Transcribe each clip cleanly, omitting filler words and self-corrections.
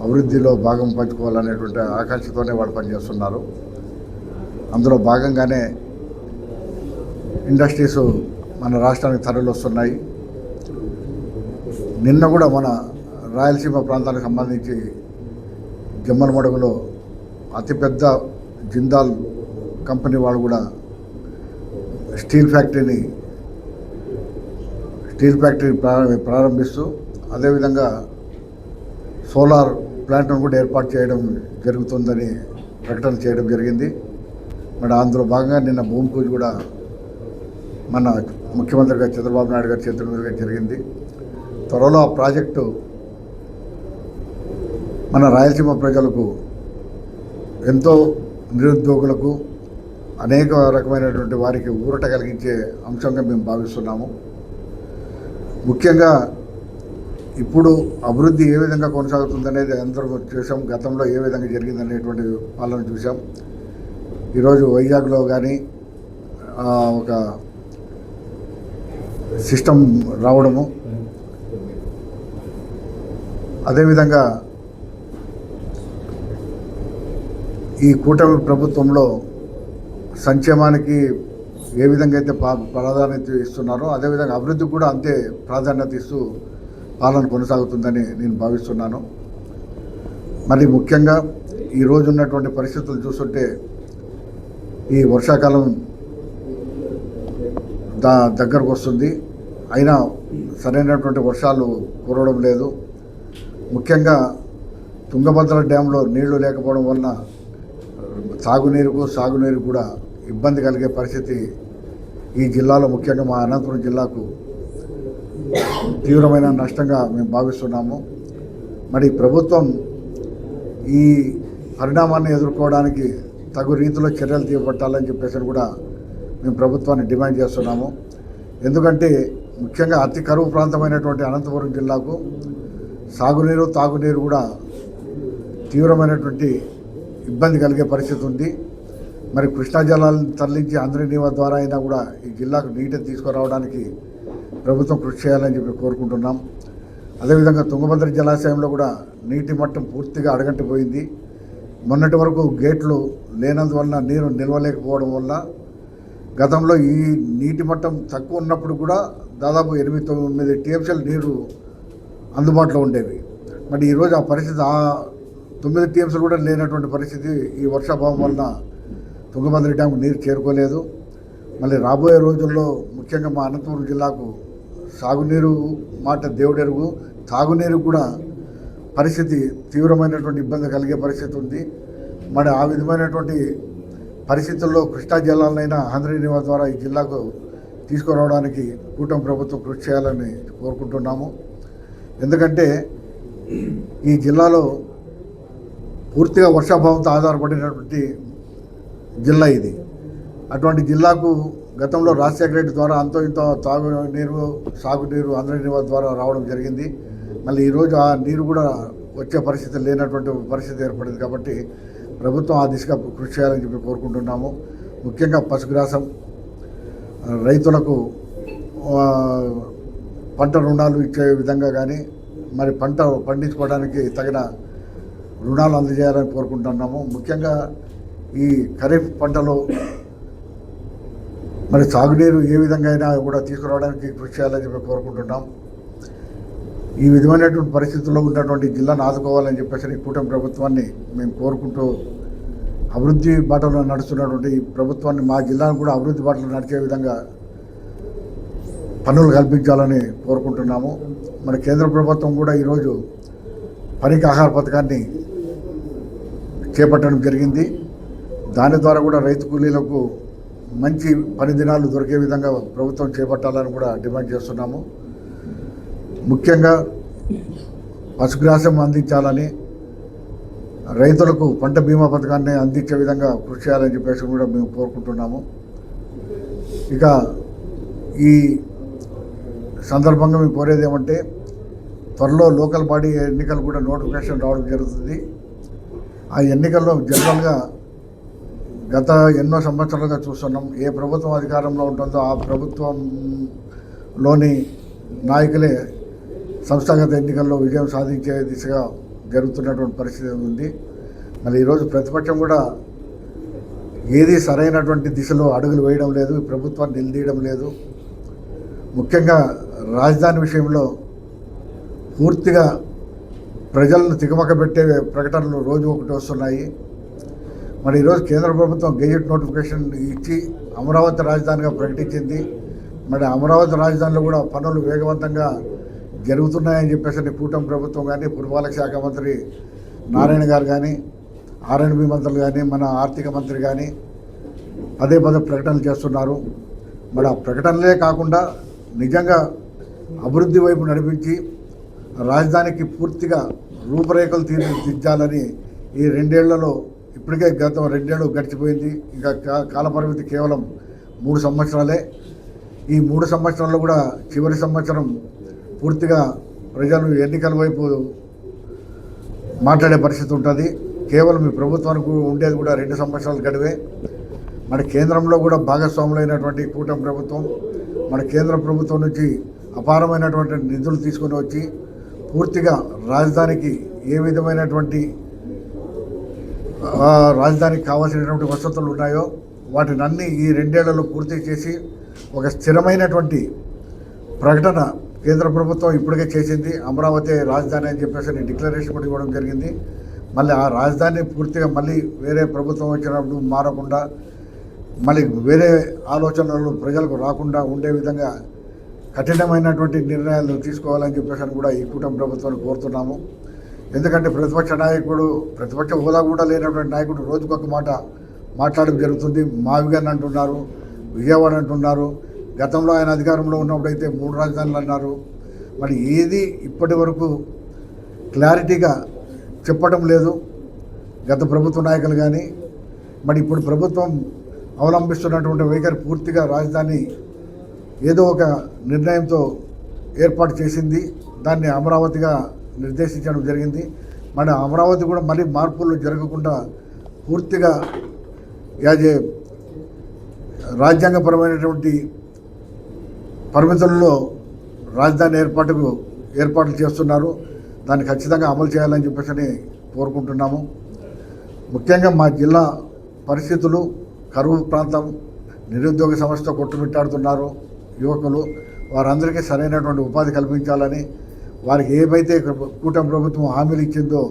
అభివృద్ధిలో భాగం పంచుకోవాలనేటువంటి ఆకాంక్షతోనే వాళ్ళు పనిచేస్తున్నారు. అందులో భాగంగానే ఇండస్ట్రీస్ మన రాష్ట్రానికి తరలి వస్తున్నాయి. నిన్న కూడా మన రాయలసీమ ప్రాంతానికి సంబంధించి జమ్మలమడుగులో అతిపెద్ద జిందాల్ కంపెనీ వాళ్ళు కూడా స్టీల్ ఫ్యాక్టరీ ప్రారంభిస్తూ అదేవిధంగా సోలార్ ప్లాంట్ను కూడా ఏర్పాటు చేయడం జరుగుతుందని ప్రకటన చేయడం జరిగింది. మరి అందులో భాగంగా నిన్న భూమి పూజ కూడా మన ముఖ్యమంత్రి గారు చంద్రబాబు నాయుడు గారి చేతుల మీదుగా జరిగింది. త్వరలో ఆ ప్రాజెక్టు మన రాయలసీమ ప్రజలకు ఎంతో నిరుద్యోగులకు అనేక రకమైనటువంటి వారికి ఊరట కలిగించే అంశంగా మేము భావిస్తున్నాము. ముఖ్యంగా ఇప్పుడు అభివృద్ధి ఏ విధంగా కొనసాగుతుందనేది అందరూ చూసాం. గతంలో ఏ విధంగా జరిగిందనేటువంటి పాలన చూసాం. ఈరోజు వైజాగ్లో కానీ ఒక సిస్టమ్ రావడము, అదేవిధంగా ఈ కూటమి ప్రభుత్వంలో సంక్షేమానికి ఏ విధంగా అయితే ప్రాధాన్యత ఇస్తున్నారో అదేవిధంగా అభివృద్ధికి కూడా అంతే ప్రాధాన్యత ఇస్తూ పాలన కొనసాగుతుందని నేను భావిస్తున్నాను. మరి ముఖ్యంగా ఈరోజు ఉన్నటువంటి పరిస్థితులు చూస్తుంటే ఈ వర్షాకాలం దగ్గరకు వస్తుంది. అయినా సరైనటువంటి వర్షాలు కురవడం లేదు. ముఖ్యంగా తుంగభద్ర డ్యాంలో నీళ్లు లేకపోవడం వలన సాగునీరు కూడా ఇబ్బంది కలిగే పరిస్థితి ఈ జిల్లాలో, ముఖ్యంగా మా అనంతపురం జిల్లాకు తీవ్రమైన నష్టంగా మేము భావిస్తున్నాము. మరి ప్రభుత్వం ఈ పరిణామాన్ని ఎదుర్కోవడానికి తగు రీతిలో చర్యలు చేపట్టాలని చెప్పేసి కూడా మేము ప్రభుత్వాన్ని డిమాండ్ చేస్తున్నాము. ఎందుకంటే ముఖ్యంగా అతి కరువు ప్రాంతమైనటువంటి అనంతపురం జిల్లాకు సాగునీరు తాగునీరు కూడా తీవ్రమైనటువంటి ఇబ్బంది కలిగే పరిస్థితి ఉంది. మరి కృష్ణా జలాలను తరలించి అందరినీవా ద్వారా అయినా కూడా ఈ జిల్లాకు నీటిని తీసుకురావడానికి ప్రభుత్వం కృషి చేయాలని చెప్పి కోరుకుంటున్నాం. అదేవిధంగా తుంగభద్ర జలాశయంలో కూడా నీటి మట్టం పూర్తిగా అడగంటిపోయింది. మొన్నటి వరకు గేట్లు లేనందువలన నీరు నిల్వలేకపోవడం వల్ల గతంలో ఈ నీటి మట్టం తక్కువ ఉన్నప్పుడు కూడా దాదాపు 8-9 టీఎంసీల నీరు అందుబాటులో ఉండేవి. మరి ఈరోజు ఆ పరిస్థితి 9 టీఎంసీలు కూడా లేనటువంటి పరిస్థితి ఈ వర్షాభావం వలన తుంగభద్ర డ్యాంకు నీరు చేరుకోలేదు. మళ్ళీ రాబోయే రోజుల్లో ముఖ్యంగా మా అనంతపురం జిల్లాకు సాగునీరు మాట దేవుడెరుగు, తాగునీరు కూడా పరిస్థితి తీవ్రమైనటువంటి ఇబ్బంది కలిగే పరిస్థితి ఉంది. మరి ఆ విధమైనటువంటి పరిస్థితుల్లో కృష్ణా జలాలనైనా ఆంధ్రనీవా ద్వారా ఈ జిల్లాకు తీసుకురావడానికి కూటమి ప్రభుత్వం కృషి చేయాలని కోరుకుంటున్నాము. ఎందుకంటే ఈ జిల్లాలో పూర్తిగా వర్షాభావంతో ఆధారపడినటువంటి జిల్లా ఇది. అటువంటి జిల్లాకు గతంలో రాజశేఖర రెడ్డి ద్వారా అంతో ఇంతో తాగునీరు సాగునీరు ఆంధ్రనీవా ద్వారా రావడం జరిగింది. మళ్ళీ ఈరోజు ఆ నీరు కూడా వచ్చే పరిస్థితి లేనటువంటి పరిస్థితి ఏర్పడింది. కాబట్టి ప్రభుత్వం ఆ దిశగా కృషి చేయాలని చెప్పి కోరుకుంటున్నాము. ముఖ్యంగా పశుగ్రాసం రైతులకు పంట రుణాలు ఇచ్చే విధంగా కానీ మరి పంట పండించుకోవడానికి తగిన రుణాలు అందజేయాలని కోరుకుంటున్నాము. ముఖ్యంగా ఈ ఖరీఫ్ పంటలో మరి సాగునీరు ఏ విధంగా అయినా కూడా తీసుకురావడానికి కృషి చేయాలని చెప్పి కోరుకుంటున్నాం. ఈ విధమైనటువంటి పరిస్థితుల్లో ఉన్నటువంటి జిల్లాను ఆదుకోవాలని చెప్పేసి కూటమి ప్రభుత్వాన్ని మేము కోరుకుంటూ అభివృద్ధి బాటలో నడుస్తున్నటువంటి ఈ ప్రభుత్వాన్ని మా జిల్లాను కూడా అభివృద్ధి బాటలో నడిచే విధంగా పనులు కల్పించాలని కోరుకుంటున్నాము. మన కేంద్ర ప్రభుత్వం కూడా ఈరోజు పనికి ఆహార పథకాన్ని చేపట్టడం జరిగింది. దాని ద్వారా కూడా రైతు కూలీలకు మంచి పని దినాలు దొరికే విధంగా ప్రభుత్వం చేపట్టాలని కూడా డిమాండ్ చేస్తున్నాము. ముఖ్యంగా పశుగ్రాసం అందించాలని, రైతులకు పంట బీమా పథకాన్ని అందించే విధంగా కృషి చేయాలని చెప్పేసి కూడా మేము కోరుకుంటున్నాము. ఇక ఈ సందర్భంగా మేము కోరేది ఏమంటే త్వరలో లోకల్ బాడీ ఎన్నికలు కూడా నోటిఫికేషన్ రావడం జరుగుతుంది. ఆ ఎన్నికల్లో జనరల్గా గత ఎన్నో సంవత్సరాలుగా చూస్తున్నాం, ఏ ప్రభుత్వం అధికారంలో ఉంటుందో ఆ ప్రభుత్వంలోని నాయకులే సంస్థాగత ఎన్నికల్లో విజయం సాధించే దిశగా జరుగుతున్నటువంటి పరిస్థితి ఉంది. మళ్ళీ ఈరోజు ప్రతిపక్షం కూడా ఏది సరైనటువంటి దిశలో అడుగులు వేయడం లేదు, ఈ ప్రభుత్వాన్ని నిలదీయడం లేదు. ముఖ్యంగా రాజధాని విషయంలో పూర్తిగా ప్రజలను తికమక పెట్టే ప్రకటనలు రోజు ఒకటి వస్తున్నాయి. మరి ఈరోజు కేంద్ర ప్రభుత్వం గెజెట్ నోటిఫికేషన్ ఇచ్చి అమరావతి రాజధానిగా ప్రకటించింది. మరి అమరావతి రాజధానిలో కూడా పనులు వేగవంతంగా జరుగుతున్నాయని చెప్పేసి కూటమి ప్రభుత్వం కానీ, పురపాలక శాఖ మంత్రి నారాయణ గారు కానీ, ఆర్ఎండ్బి మంత్రులు కానీ, మన ఆర్థిక మంత్రి కానీ పదే ప్రకటనలు చేస్తున్నారు. మరి ఆ ప్రకటనలే కాకుండా నిజంగా అభివృద్ధి వైపు నడిపించి రాజధానికి పూర్తిగా రూపురేఖలు తీర్చిదిద్దాలని ఈ 2 ఏళ్లలో ఇప్పటికే గతం 2 ఏళ్ళు గడిచిపోయింది. ఇంకా కాలపరిమితి కేవలం 3 సంవత్సరాలే. ఈ 3 సంవత్సరాల్లో కూడా చివరి సంవత్సరం పూర్తిగా ప్రజలు ఎన్నికల వైపు మాట్లాడే పరిస్థితి ఉంటుంది. కేవలం ఈ ప్రభుత్వానికి ఉండేది కూడా 2 సంవత్సరాలు గడివే. మన కేంద్రంలో కూడా భాగస్వాములైనటువంటి కూటమి ప్రభుత్వం మన కేంద్ర ప్రభుత్వం నుంచి అపారమైనటువంటి నిధులు తీసుకొని వచ్చి పూర్తిగా రాజధానికి ఏ విధమైనటువంటి రాజధానికి కావాల్సినటువంటి వసతులు ఉన్నాయో వాటిని అన్నీ ఈ 2 ఏళ్లలో పూర్తి చేసి ఒక స్థిరమైనటువంటి ప్రకటన కేంద్ర ప్రభుత్వం ఇప్పటికే చేసింది. అమరావతి రాజధాని అని చెప్పేసి డిక్లరేషన్ కూడా ఇవ్వడం జరిగింది. మళ్ళీ ఆ రాజధాని పూర్తిగా మళ్ళీ వేరే ప్రభుత్వం వచ్చినప్పుడు మారకుండా మళ్ళీ వేరే ఆలోచనలు ప్రజలకు రాకుండా ఉండే విధంగా కఠినమైనటువంటి నిర్ణయాలు తీసుకోవాలని చెప్పేసి కూడా ఈ కూటమి ప్రభుత్వాన్ని కోరుతున్నాము. ఎందుకంటే ప్రతిపక్ష హోదా కూడా లేనటువంటి నాయకుడు రోజుకొక మాట మాట్లాడడం జరుగుతుంది. మావిగన్ అంటున్నారు, విజయవాడ అంటున్నారు. గతంలో ఆయన అధికారంలో ఉన్నప్పుడైతే 3 రాజధానులు అన్నారు. మరి ఏది ఇప్పటి వరకు క్లారిటీగా చెప్పడం లేదు గత ప్రభుత్వ నాయకులు కానీ. మరి ఇప్పుడు ప్రభుత్వం అవలంబిస్తున్నటువంటి వైఖరి పూర్తిగా రాజధాని ఏదో ఒక నిర్ణయంతో ఏర్పాటు చేసింది, దాన్ని అమరావతిగా నిర్దేశించడం జరిగింది. మన అమరావతి కూడా మళ్ళీ మార్పులు జరగకుండా పూర్తిగా రాజ్యాంగపరమైనటువంటి పరిమితుల్లో రాజధాని ఏర్పాట్లు చేస్తున్నారు. దాన్ని ఖచ్చితంగా అమలు చేయాలని చెప్పేసి కోరుకుంటున్నాము. ముఖ్యంగా మా జిల్లా పరిస్థితులు, కరువు ప్రాంతం, నిరుద్యోగ సమస్యతో కొట్టుమిట్టాడుతున్నారు యువకులు. వారందరికీ సరైనటువంటి ఉపాధి కల్పించాలని, వారికి ఏవైతే కూటమి ప్రభుత్వం హామీలు ఇచ్చిందో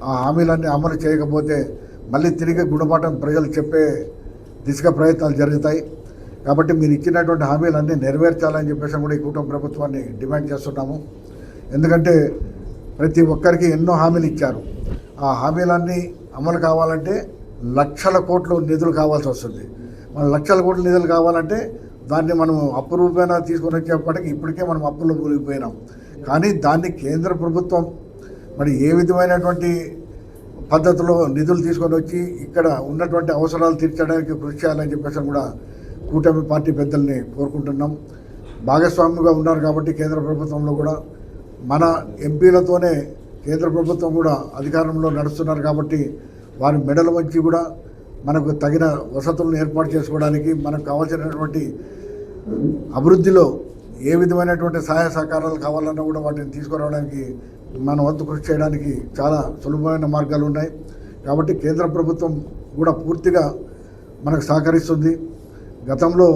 ఆ హామీలన్నీ అమలు చేయకపోతే మళ్ళీ తిరిగి గుణపాఠం ప్రజలు చెప్పే దిశగా ప్రయత్నాలు జరుగుతాయి. కాబట్టి మీరు ఇచ్చినటువంటి హామీలన్నీ నెరవేర్చాలని చెప్పేసి కూడా ఈ కూటమి ప్రభుత్వాన్ని డిమాండ్ చేస్తున్నాము. ఎందుకంటే ప్రతి ఒక్కరికి ఎన్నో హామీలు ఇచ్చారు. ఆ హామీలన్నీ అమలు కావాలంటే లక్షల కోట్ల నిధులు కావాల్సి వస్తుంది. మన లక్షల కోట్ల నిధులు కావాలంటే దాన్ని మనం అప్పు రూపేణా తీసుకొని వచ్చేప్పటికి ఇప్పటికే మనం అప్పుల్లో కూలిపోయినాం. కానీ దాన్ని కేంద్ర ప్రభుత్వం మరి ఏ విధమైనటువంటి పద్ధతిలో నిధులు తీసుకొని వచ్చి ఇక్కడ ఉన్నటువంటి అవసరాలు తీర్చడానికి కృషి చేయాలని చెప్పేసి కూడా కూటమి పార్టీ పెద్దల్ని కోరుకుంటున్నాం. భాగస్వాముగా ఉన్నారు కాబట్టి కేంద్ర ప్రభుత్వంలో కూడా మన ఎంపీలతోనే కేంద్ర ప్రభుత్వం కూడా అధికారంలో నడుస్తున్నారు కాబట్టి వారి మెడల వంచి కూడా మనకు తగిన వసతులను ఏర్పాటు చేసుకోవడానికి, మనకు కావాల్సినటువంటి అభివృద్ధిలో ఏ విధమైనటువంటి సహాయ సహకారాలు కావాలన్నా కూడా వాటిని తీసుకురావడానికి మన వంతు కృషి చేయడానికి చాలా సులభమైన మార్గాలు ఉన్నాయి. కాబట్టి కేంద్ర ప్రభుత్వం కూడా పూర్తిగా మనకు సహకరిస్తుంది. గతంలో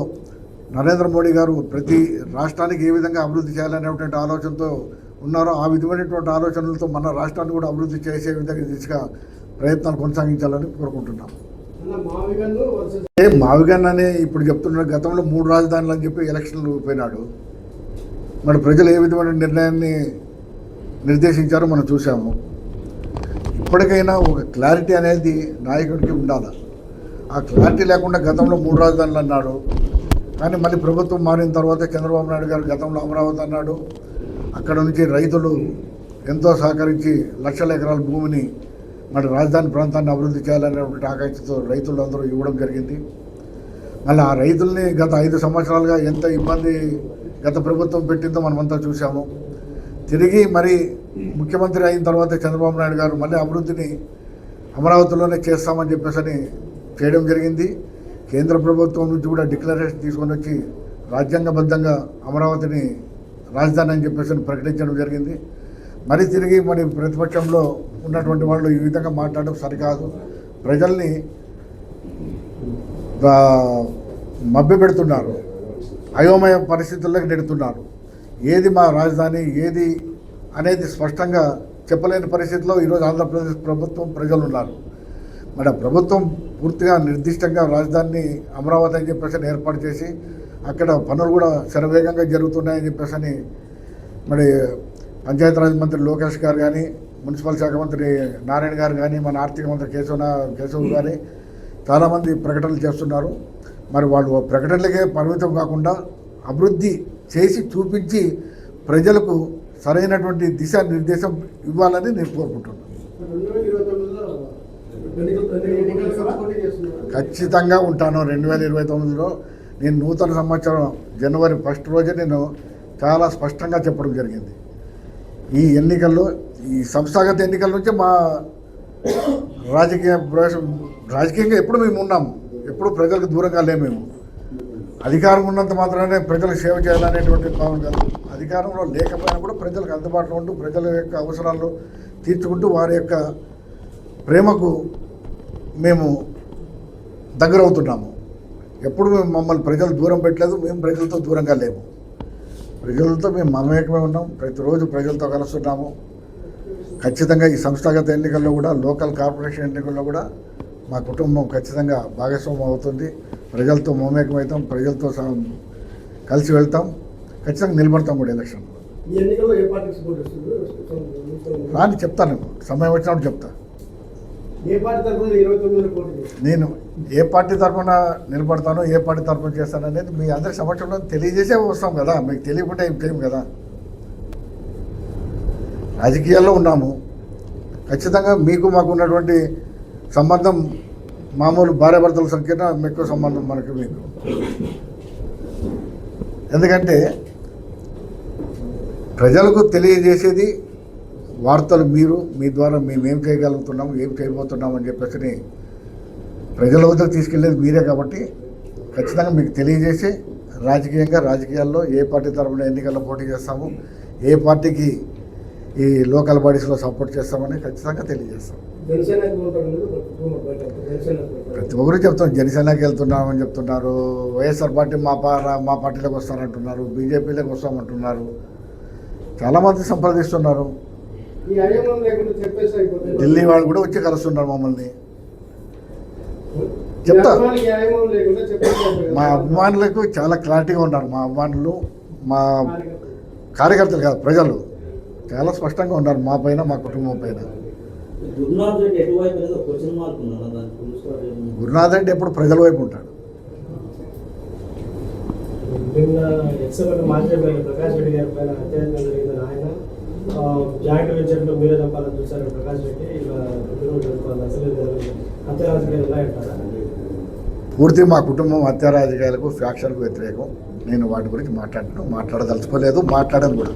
నరేంద్ర మోడీ గారు ప్రతి రాష్ట్రానికి ఏ విధంగా అభివృద్ధి చేయాలనేటువంటి ఆలోచనతో ఉన్నారో ఆ విధమైనటువంటి ఆలోచనలతో మన రాష్ట్రాన్ని కూడా అభివృద్ధి చేసే విధంగా దిశగా ప్రయత్నాలు కొనసాగించాలని కోరుకుంటున్నాం. మావిగన్ అని ఇప్పుడు చెప్తున్నారు, గతంలో 3 రాజధానులు అని చెప్పి ఎలక్షన్లు పోయినాడు. మరి ప్రజలు ఏ విధమైన నిర్ణయాన్ని నిర్దేశించారో మనం చూసాము. ఇప్పటికైనా ఒక క్లారిటీ అనేది నాయకుడికి ఉండాలి. ఆ క్లారిటీ లేకుండా గతంలో 3 రాజధానులు అన్నాడు. కానీ మళ్ళీ ప్రభుత్వం మారిన తర్వాత చంద్రబాబు నాయుడు గారు గతంలో అమరావతి అన్నాడు. అక్కడ నుంచి రైతులు ఎంతో సహకరించి లక్షల ఎకరాల భూమిని మరి రాజధాని ప్రాంతాన్ని అభివృద్ధి చేయాలనేటువంటి ఆకాంక్షతో రైతులందరూ ఇవ్వడం జరిగింది. మళ్ళీ ఆ రైతుల్ని గత 5 సంవత్సరాలుగా ఎంత ఇబ్బంది గత ప్రభుత్వం పెట్టిందో మనమంతా చూసాము. తిరిగి మరి ముఖ్యమంత్రి అయిన తర్వాత చంద్రబాబు నాయుడు గారు మళ్ళీ అభివృద్ధిని అమరావతిలోనే చేస్తామని చెప్పేసి చేయడం జరిగింది. కేంద్ర ప్రభుత్వం నుంచి కూడా డిక్లరేషన్ తీసుకొని వచ్చి రాజ్యాంగబద్ధంగా అమరావతిని రాజధాని అని చెప్పేసి ప్రకటించడం జరిగింది. మరి తిరిగి మరి ప్రతిపక్షంలో ఉన్నటువంటి వాళ్ళు ఈ విధంగా మాట్లాడడం సరికాదు. ప్రజల్ని మభ్య పెడుతున్నారు, అయోమయ పరిస్థితుల్లోకి నెడుతున్నారు. ఏది మా రాజధాని, ఏది అనేది స్పష్టంగా చెప్పలేని పరిస్థితిలో ఈరోజు ఆంధ్రప్రదేశ్ ప్రభుత్వం ప్రజలు ఉన్నారు. మరి ఆ ప్రభుత్వం పూర్తిగా నిర్దిష్టంగా రాజధానిని అమరావతి అని చెప్పేసి ఏర్పాటు చేసి అక్కడ పనులు కూడా శరవేగంగా జరుగుతున్నాయని చెప్పేసి మరి పంచాయతీరాజ్ మంత్రి లోకేష్ గారు కానీ, మున్సిపల్ శాఖ మంత్రి నారాయణ గారు కానీ, మన ఆర్థిక మంత్రి కేశవ్ గారి చాలామంది ప్రకటనలు చేస్తున్నారు. మరి వాళ్ళు ప్రకటనలకే పరిమితం కాకుండా అభివృద్ధి చేసి చూపించి ప్రజలకు సరైనటువంటి దిశానిర్దేశం ఇవ్వాలని నేను కోరుకుంటున్నాను. ఖచ్చితంగా ఉంటాను. 2029లో నేను నూతన సంవత్సరం జనవరి 1 రోజే నేను చాలా స్పష్టంగా చెప్పడం జరిగింది. ఈ ఎన్నికల్లో, ఈ సంస్థాగత ఎన్నికల నుంచి మా రాజకీయంగా ఎప్పుడు మేము ఉన్నాము, ఎప్పుడు ప్రజలకు దూరంగా లేము. మేము అధికారం ఉన్నంత మాత్రమే ప్రజలకు సేవ చేయాలనేటువంటి భావన కాదు. అధికారంలో లేకపోయినా కూడా ప్రజలకు అందుబాటులో ఉంటూ ప్రజల యొక్క అవసరాలు తీర్చుకుంటూ వారి యొక్క ప్రేమకు మేము దగ్గరవుతున్నాము. ఎప్పుడు మేము మమ్మల్ని ప్రజలు దూరం పెట్టలేదు, మేము ప్రజలతో దూరంగా లేము. ప్రజలతో మేము మమేకమే ఉన్నాం, ప్రతిరోజు ప్రజలతో కలుస్తున్నాము. ఖచ్చితంగా ఈ సంస్థాగత ఎన్నికల్లో కూడా, లోకల్ కార్పొరేషన్ ఎన్నికల్లో కూడా మా కుటుంబం ఖచ్చితంగా భాగస్వామ్యం అవుతుంది. ప్రజలతో మమేకమవుతాం, ప్రజలతో కలిసి వెళ్తాం, ఖచ్చితంగా నిలబడతాం కూడా ఎలక్షన్లో. రాని చెప్తాను, సమయం వచ్చినప్పుడు చెప్తా. నేను ఏ పార్టీ తరఫున నిలబడతానో, ఏ పార్టీ తరఫున చేస్తాను అనేది మీ అందరి సమక్షంలో తెలియజేసే వస్తాం కదా. మీకు తెలియకుండా ఏం చేయం కదా. రాజకీయాల్లో ఉన్నాము, ఖచ్చితంగా మీకు మాకు ఉన్నటువంటి సంబంధం మామూలు భార్యాభర్తల సంఖ్యన ఎక్కువ సంబంధం మనకు మీకు. ఎందుకంటే ప్రజలకు తెలియజేసేది వార్తలు మీరు, మీ ద్వారా మేమేం చేయగలుగుతున్నాము, ఏం చేయబోతున్నాం అని చెప్పేసి ప్రజల వద్దకు తీసుకెళ్లేది మీరే. కాబట్టి ఖచ్చితంగా మీకు తెలియజేసి రాజకీయాల్లో ఏ పార్టీ తరఫున ఎన్నికల్లో పోటీ చేస్తాము, ఏ పార్టీకి ఈ లోకల్ బాడీస్లో సపోర్ట్ చేస్తామని ఖచ్చితంగా తెలియజేస్తాం. ప్రతి ఒక్కరు చెప్తాం, జనసేనకి వెళ్తున్నామని చెప్తున్నారు, వైఎస్ఆర్ పార్టీ మా పార్టీలోకి వస్తారంటున్నారు, బీజేపీలోకి వస్తామంటున్నారు, చాలామంది సంప్రదిస్తున్నారు. ఢిల్లీ వాళ్ళు కూడా వచ్చి కలుస్తున్నారు మమ్మల్ని. చెప్తా, మా అభిమానులకు చాలా క్లారిటీగా ఉన్నారు. మా అభిమానులు, మా కార్యకర్తలు కాదు, ప్రజలు చాలా స్పష్టంగా ఉన్నారు మా పైన, మా కుటుంబం పైన. గురునాథ్ రెడ్డి ఎప్పుడు ప్రజల వైపు ఉంటాడు. ప్రకాష్ రెడ్డి గారి పైన అత్యాచారం జరిగిందని ఆయన జాయింట్ వెంచర్లో మీరే చెప్పాలని చూశారు. ప్రకాష్ రెడ్డి ఇలా అసలు హత్య రాజకీయాలు ఉన్నాయంటారా? పూర్తి మా కుటుంబం హత్య రాజకీయాలకు, ఫ్యాక్షన్కు వ్యతిరేకం. నేను వాటి గురించి మాట్లాడదలుచుకోలేదు, మాట్లాడను కూడా.